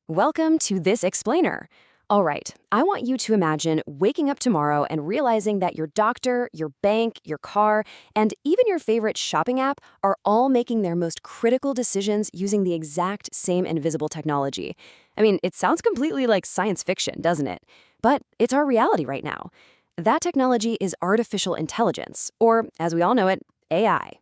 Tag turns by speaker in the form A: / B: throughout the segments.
A: Welcome to This Explainer. All right, I want you to imagine waking up tomorrow and realizing that your doctor, your bank, your car, and even your favorite shopping app are all making their most critical decisions using the exact same invisible technology. I mean, it sounds completely like science fiction, doesn't it? But it's our reality right now. That technology is artificial intelligence, or as we all know it, AI.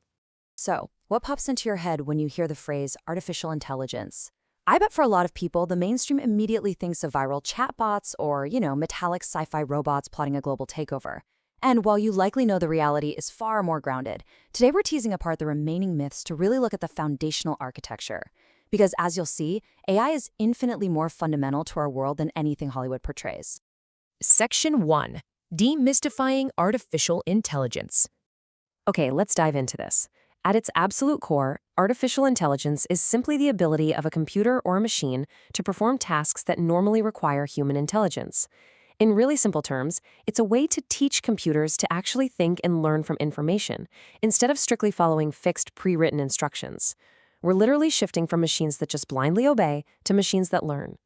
B: So, what pops into your head when you hear the phrase artificial intelligence? I bet for a lot of people, the mainstream immediately thinks of viral chatbots or, metallic sci-fi robots plotting a global takeover. And while you likely know the reality is far more grounded, today we're teasing apart the remaining myths to really look at the foundational architecture. Because as you'll see, AI is infinitely more fundamental to our world than anything Hollywood portrays.
C: Section 1. Demystifying Artificial Intelligence.
A: Okay, let's dive into this. At its absolute core, artificial intelligence is simply the ability of a computer or a machine to perform tasks that normally require human intelligence. In really simple terms, it's a way to teach computers to actually think and learn from information, instead of strictly following fixed, pre-written instructions. We're literally shifting from machines that just blindly obey to machines that learn.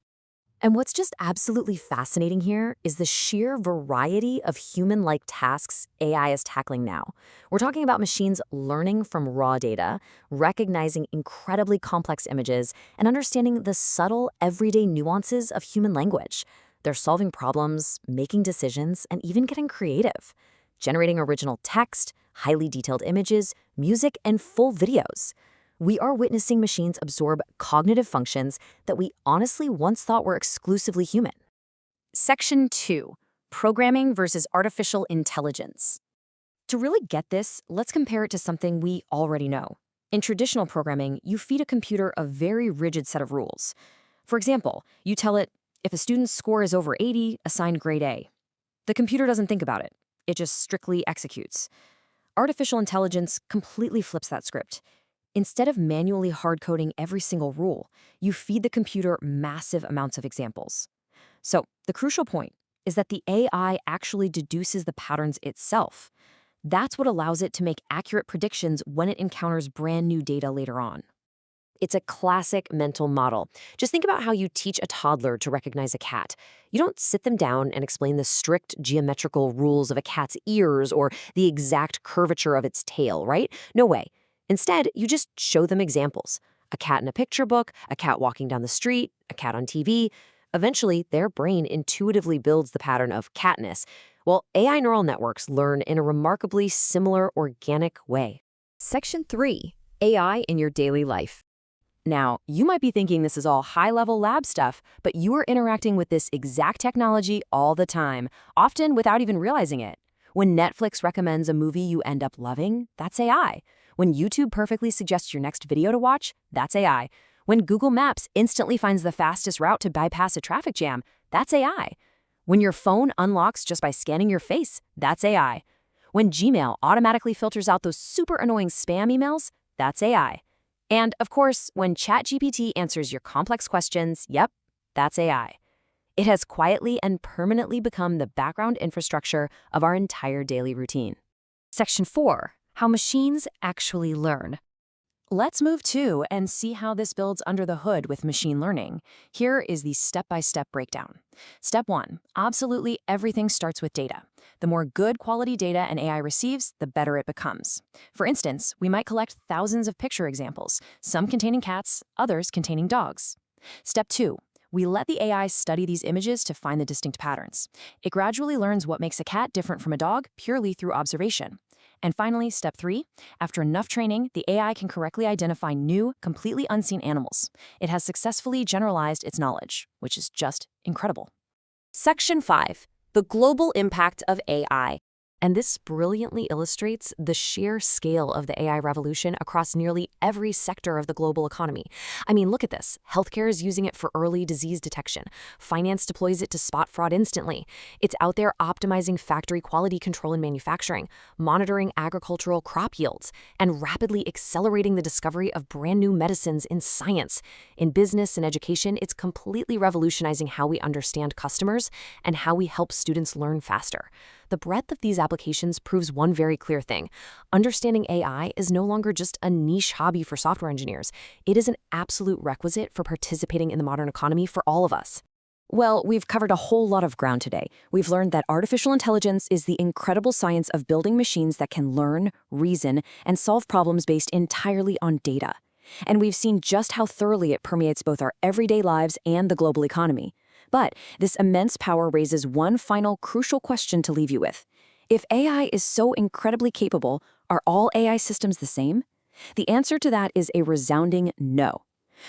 B: And what's just absolutely fascinating here is the sheer variety of human-like tasks AI is tackling now. We're talking about machines learning from raw data, recognizing incredibly complex images, and understanding the subtle, everyday nuances of human language. They're solving problems, making decisions, and even getting creative, generating original text, highly detailed images, music, and full videos. We are witnessing machines absorb cognitive functions that we honestly once thought were exclusively human.
A: Section 2. Programming versus artificial intelligence. To really get this, let's compare it to something we already know. In traditional programming, you feed a computer a very rigid set of rules. For example, you tell it, if a student's score is over 80, assign grade A. The computer doesn't think about it. It just strictly executes. Artificial intelligence completely flips that script. Instead of manually hard-coding every single rule, you feed the computer massive amounts of examples. So, the crucial point is that the AI actually deduces the patterns itself. That's what allows it to make accurate predictions when it encounters brand new data later on. It's a classic mental model. Just think about how you teach a toddler to recognize a cat. You don't sit them down and explain the strict geometrical rules of a cat's ears or the exact curvature of its tail, right? No way. Instead, you just show them examples. A cat in a picture book, a cat walking down the street, a cat on TV. Eventually, their brain intuitively builds the pattern of catness. Well, AI neural networks learn in a remarkably similar organic way.
B: Section 3. AI in your daily life.
A: Now, you might be thinking this is all high-level lab stuff, but you are interacting with this exact technology all the time, often without even realizing it. When Netflix recommends a movie you end up loving, that's AI. When YouTube perfectly suggests your next video to watch, that's AI. When Google Maps instantly finds the fastest route to bypass a traffic jam, that's AI. When your phone unlocks just by scanning your face, that's AI. When Gmail automatically filters out those super annoying spam emails, that's AI. And, of course, when ChatGPT answers your complex questions, yep, that's AI. It has quietly and permanently become the background infrastructure of our entire daily routine.
B: Section 4. How machines actually learn.
A: Let's move to and see how this builds under the hood with machine learning. Here is the step-by-step breakdown. Step 1. Absolutely everything starts with data. The more good quality data an AI receives, the better it becomes. For instance, we might collect thousands of picture examples, some containing cats, others containing dogs. Step 2. We let the AI study these images to find the distinct patterns. It gradually learns what makes a cat different from a dog purely through observation. And finally, step 3, after enough training, the AI can correctly identify new, completely unseen animals. It has successfully generalized its knowledge, which is just incredible.
B: Section 5. The global impact of AI. And this brilliantly illustrates the sheer scale of the AI revolution across nearly every sector of the global economy. I mean, look at this. Healthcare is using it for early disease detection. Finance deploys it to spot fraud instantly. It's out there optimizing factory quality control and manufacturing, monitoring agricultural crop yields, and rapidly accelerating the discovery of brand new medicines in science. In business and education, it's completely revolutionizing how we understand customers and how we help students learn faster. The breadth of these applications proves one very clear thing. Understanding AI is no longer just a niche hobby for software engineers. It is an absolute requisite for participating in the modern economy for all of us.
A: Well, we've covered a whole lot of ground today. We've learned that artificial intelligence is the incredible science of building machines that can learn, reason, and solve problems based entirely on data. And we've seen just how thoroughly it permeates both our everyday lives and the global economy. But this immense power raises one final crucial question to leave you with. If AI is so incredibly capable, are all AI systems the same? The answer to that is a resounding no.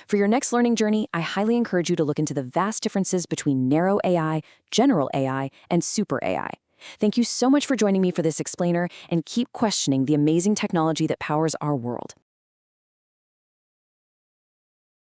A: For your next learning journey, I highly encourage you to look into the vast differences between narrow AI, general AI, and super AI. Thank you so much for joining me for this explainer, and keep questioning the amazing technology that powers our world.